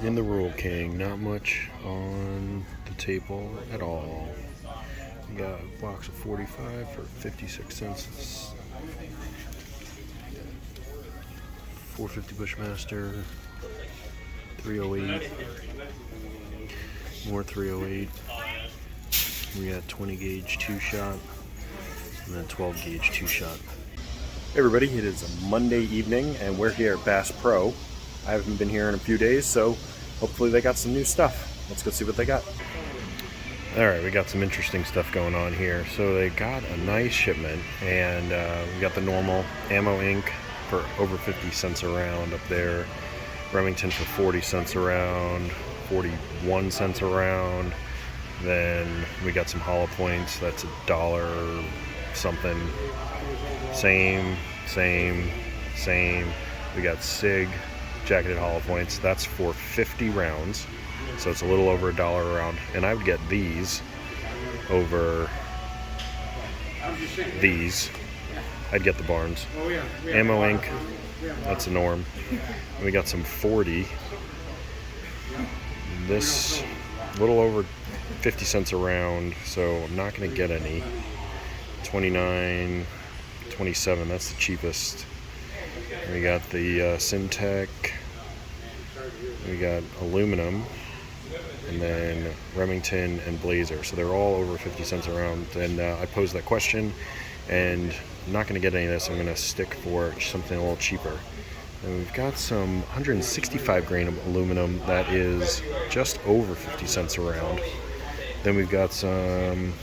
In the Rural King, not much on the table at all. We got a box of 45 for 56 cents. 450 Bushmaster, 308, more 308. We got 20 gauge 2-shot, and then 12 gauge 2-shot. Hey everybody, it is a Monday evening, and we're here at Bass Pro. I haven't been here in a few days, so hopefully they got some new stuff. Let's go see what they got. Alright, we got some interesting stuff going on here. So they got a nice shipment, and we got the normal ammo ink for over 50 cents a round up there. Remington for 40 cents a round, 41 cents a round. Then we got some hollow points, that's $1 something. Same. We got SIG jacketed hollow points, that's for 50 rounds. So it's a little over $1 a round. And I would get these over these. I'd get the Barnes. Ammo ink, that's a norm. And we got some 40. This a little over 50 cents a round, so I'm not going to get any. 29, 27, that's the cheapest. We got the Syntec. We got aluminum. And then Remington and Blazer. So they're all over 50 cents a round. And I posed that question, and I'm not going to get any of this. I'm going to stick for something a little cheaper. And we've got some 165 grain of aluminum that is just over 50 cents a round. Then we've got some,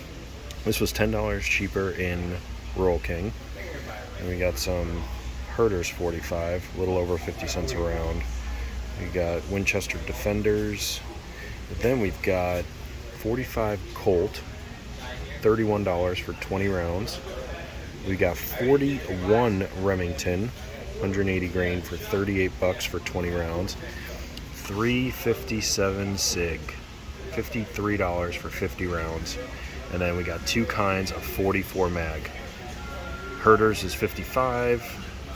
this was $10 cheaper in Rural King. And we got some Herders 45, a little over 50 cents a round. We got Winchester Defenders. Then we've got 45 Colt, $31 for 20 rounds. We got 41 Remington, 180 grain for 38 bucks for 20 rounds. 357 SIG, $53 for 50 rounds. And then we got two kinds of 44 mag. Herders is 55,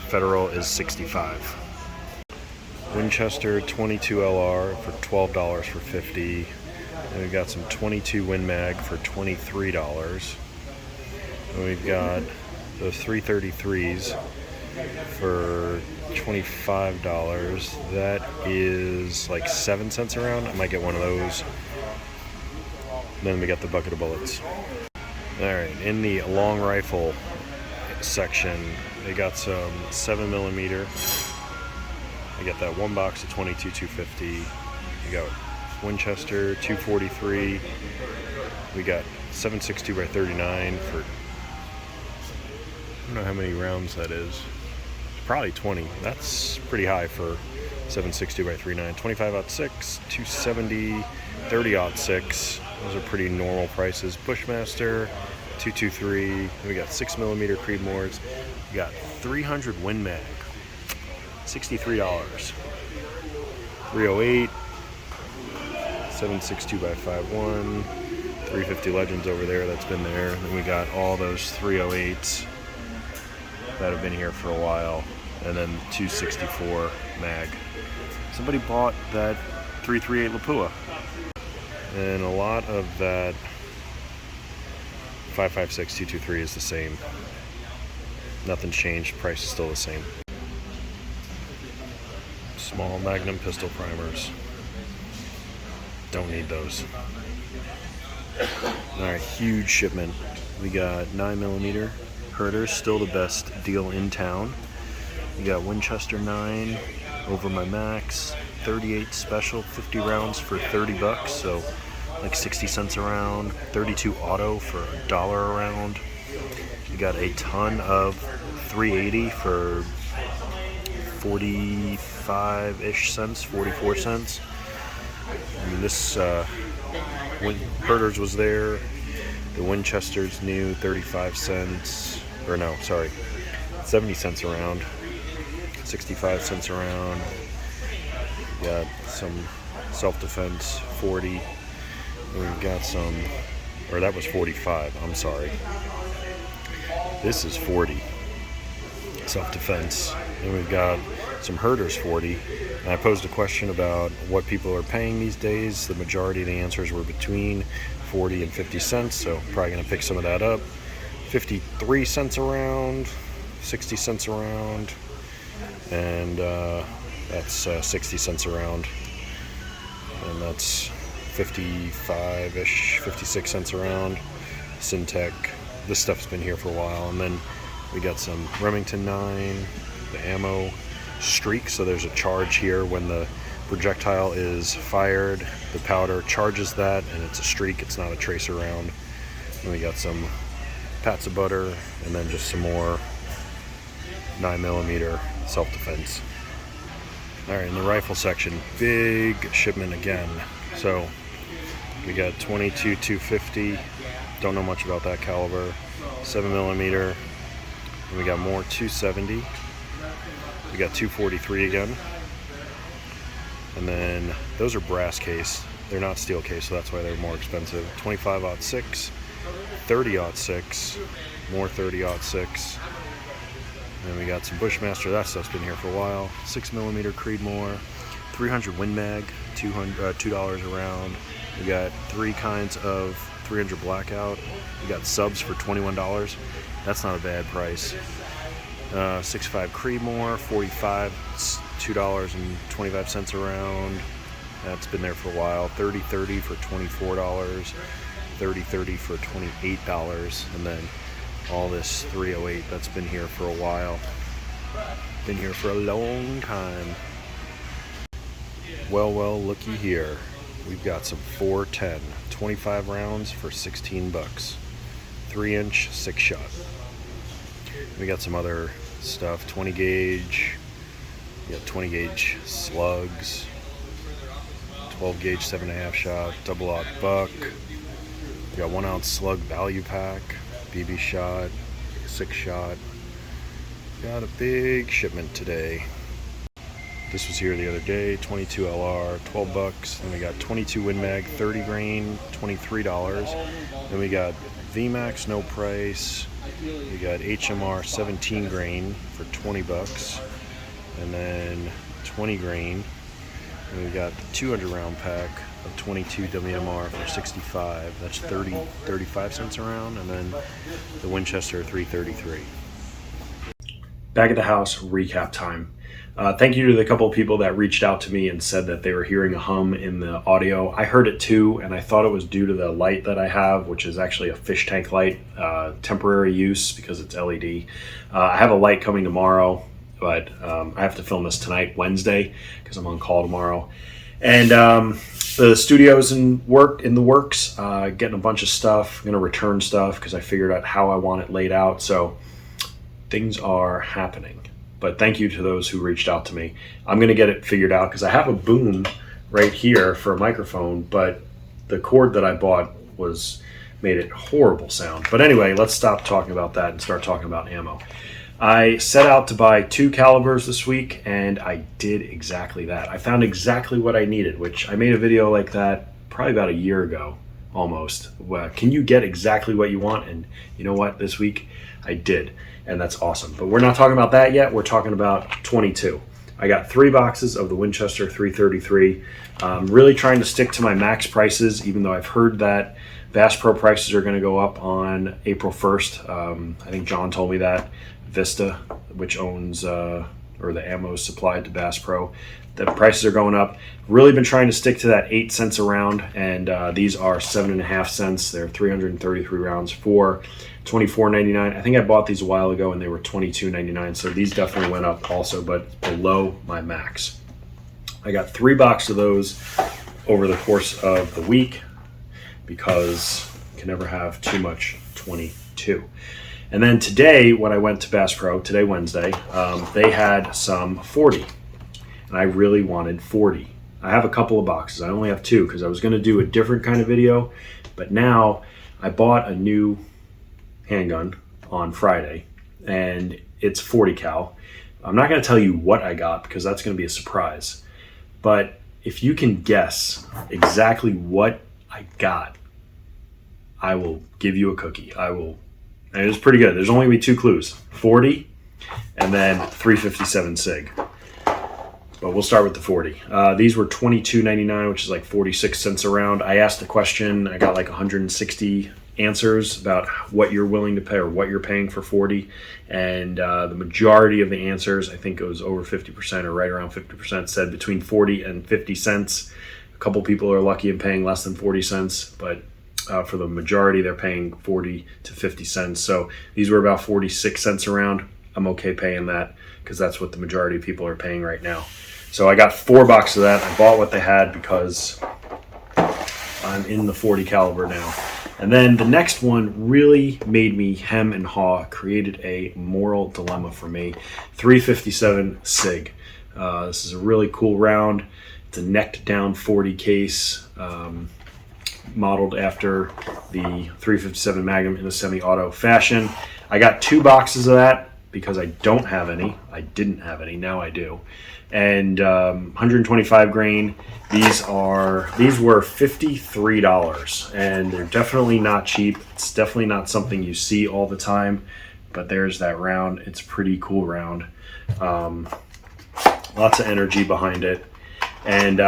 Federal is 65. Winchester 22 LR for $12 for 50. And we've got some 22 Win Mag for $23. And we've got those 333s for $25. That is like 7 cents a round. I might get one of those. Then we got the bucket of bullets. Alright, in the long rifle section, they got some 7mm. I got that one box of 22 250. You got Winchester 243. We got 7.62 by 39 for, I don't know how many rounds that is. It's probably 20. That's pretty high for 7.62 by 39. 25-06, 270, 30-06. Those are pretty normal prices. Bushmaster 223. We got 6mm Creedmoors. We got 300 Win Mag. $63. 308, 7.62 by 5.1, 350 Legends over there, that's been there. Then we got all those 308s that have been here for a while, and then 264 mag. Somebody bought that 338 Lapua, and a lot of that 5.56 223 is the same. Nothing's changed, price is still the same. Small Magnum pistol primers. Don't need those. Alright, huge shipment. We got 9mm Herders, still the best deal in town. We got Winchester 9 over my max, 38 special, 50 rounds for 30 bucks, so like 60 cents a round. 32 auto for $1 a round. We got a ton of 380 for 45-ish cents, 44 cents. And this Herders was there. The Winchester's new, 35 cents, or no, sorry, 70 cents a round, 65 cents a round. We got some self-defense, 40. And we've got some, or that was 45, I'm sorry. This is 40, self-defense. And we've got some Herder's 40. And I posed a question about what people are paying these days. The majority of the answers were between 40 and 50 cents, so probably going to pick some of that up. 53 cents around, 60 cents around, and that's 60 cents around. And that's 55-ish, 56 cents around. Syntec, this stuff's been here for a while. And then we got some Remington 9, the ammo streak, so there's a charge here when the projectile is fired, the powder charges that, and it's a streak, it's not a tracer round. And we got some pats of butter, and then just some more 9mm self-defense. Alright, in the rifle section, big shipment again. So we got 22-250, don't know much about that caliber, 7mm, and we got more 270, we got 243 again, and then those are brass case, they're not steel case, so that's why they're more expensive. 25-06, 30-06, more 30-06, and we got some Bushmaster, that stuff's been here for a while. 6mm Creedmoor, 300 Win Mag, $2 a round. We got 3 kinds of 300 Blackout. We got subs for $21. That's not a bad price. 6.5 Creedmoor, 45, $2.25 a round. That's been there for a while. 30-30 for $24. 30-30 for $28, and then all this 308 that's been here for a while. Been here for a long time. Well, looky here. We've got some 410, 25 rounds for 16 bucks. 3-inch, 6-shot. We got some other stuff, 20 gauge. We got 20 gauge slugs. 12 gauge, 7.5 shot, double-aught buck. We got 1 ounce slug value pack, BB shot, 6-shot. Got a big shipment today. This was here the other day, 22 LR, 12 bucks. Then we got 22 Win Mag, 30 grain, $23. Then we got VMAX, no price. We got HMR 17 grain for 20 bucks. And then 20 grain. And we got the 200 round pack of 22 WMR for 65. That's 35 cents a round. And then the Winchester 333. Back at the house, recap time. Thank you to the couple of people that reached out to me and said that they were hearing a hum in the audio. I heard it too, and I thought it was due to the light that I have, which is actually a fish tank light, temporary use because it's LED. I have a light coming tomorrow, but I have to film this tonight, Wednesday, because I'm on call tomorrow. And the studio's in the works, getting a bunch of stuff. I'm gonna return stuff because I figured out how I want it laid out. So things are happening. But thank you to those who reached out to me. I'm going to get it figured out because I have a boom right here for a microphone, but the cord that I bought made it horrible sound. But anyway, let's stop talking about that and start talking about ammo. I set out to buy 2 calivers this week, and I did exactly that. I found exactly what I needed, which I made a video like that probably about a year ago, almost. Can you get exactly what you want? And you know what? This week I did. And that's awesome. But we're not talking about that yet. We're talking about 22. I got 3 boxes of the Winchester 333. I'm really trying to stick to my max prices, even though I've heard that Bass Pro prices are going to go up on April 1st. I think John told me that. Vista, which owns, or the ammo is supplied to Bass Pro, the prices are going up. Really been trying to stick to that 8 cents a round, and these are 7.5 cents. They're 333 rounds for $24.99. I think I bought these a while ago and they were $22.99, so these definitely went up also, but below my max. I got 3 boxes of those over the course of the week because you can never have too much 22. And then today, when I went to Bass Pro, today Wednesday, they had some 40, and I really wanted 40. I have a couple of boxes. I only have 2 because I was going to do a different kind of video, but now I bought a new handgun on Friday, and it's 40 cal. I'm not going to tell you what I got because that's going to be a surprise, but if you can guess exactly what I got, I will give you a cookie. And it was pretty good. There's only going to be 2 clues, 40 and then 357 SIG. but we'll start with the 40. These were $22.99, which is like 46 cents a round. I asked a question. I got like 160 answers about what you're willing to pay or what you're paying for 40. And the majority of the answers, I think it was over 50% or right around 50%, said between 40 and 50 cents. A couple people are lucky in paying less than 40 cents, but for the majority, they're paying 40 to 50 cents. So these were about 46 cents a round. I'm okay paying that because that's what the majority of people are paying right now. So I got 4 boxes of that. I bought what they had because I'm in the 40 caliber now. And then the next one really made me hem and haw, created a moral dilemma for me. 357 SIG. This is a really cool round. It's a necked down 40 case, modeled after the 357 Magnum in a semi-auto fashion. I got 2 boxes of that because I don't have any. I didn't have any, now I do. And 125 grain. These were $53, and they're definitely not cheap. It's definitely not something you see all the time, but there's that round. It's a pretty cool round. Lots of energy behind it. And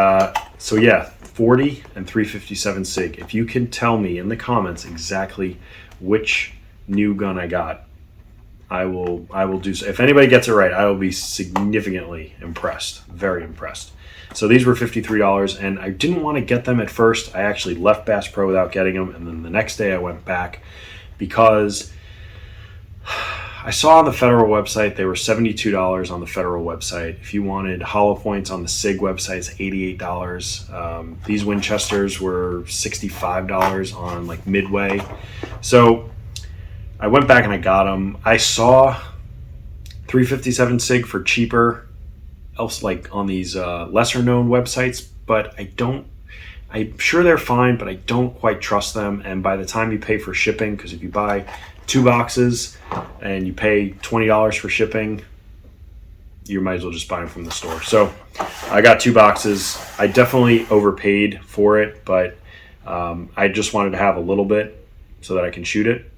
so yeah, 40 and 357 SIG. If you can tell me in the comments exactly which new gun I got, I will do so. If anybody gets it right, I will be significantly impressed, very impressed. So these were $53, and I didn't want to get them at first. I actually left Bass Pro without getting them, and then the next day I went back because I saw on the Federal website they were $72 on the Federal website. If you wanted hollow points on the SIG website, it's $88. These Winchesters were $65 on like Midway. So I went back and I got them. I saw 357 SIG for cheaper else like on these lesser known websites, but I'm sure they're fine, but I don't quite trust them. And by the time you pay for shipping, because if you buy 2 boxes and you pay $20 for shipping, you might as well just buy them from the store. So I got 2 boxes. I definitely overpaid for it, but I just wanted to have a little bit so that I can shoot it.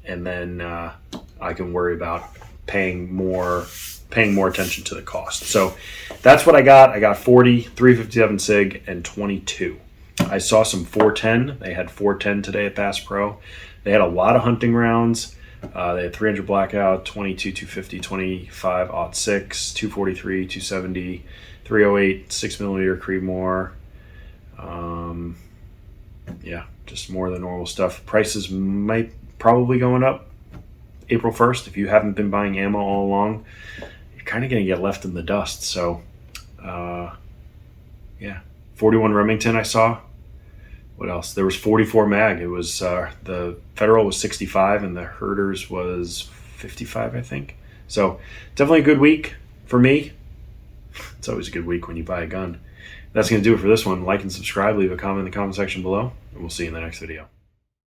And then I can worry about paying more attention to the cost. So that's what I got. I got 40, 357 SIG, and 22. I saw some 410. They had 410 today at Bass Pro. They had a lot of hunting rounds. They had 300 blackout, 22, 250, 25, 06, 243, 270, 308, 6mm Creedmoor. Yeah, just more of the normal stuff. Prices might probably going up April 1st. If you haven't been buying ammo all along, you're kind of going to get left in the dust. So, yeah. 41 Remington I saw. What else? There was 44 mag. It was the Federal was 65 and the Herders was 55, I think. So definitely a good week for me. It's always a good week when you buy a gun. That's going to do it for this one. Like and subscribe. Leave a comment in the comment section below, and we'll see you in the next video.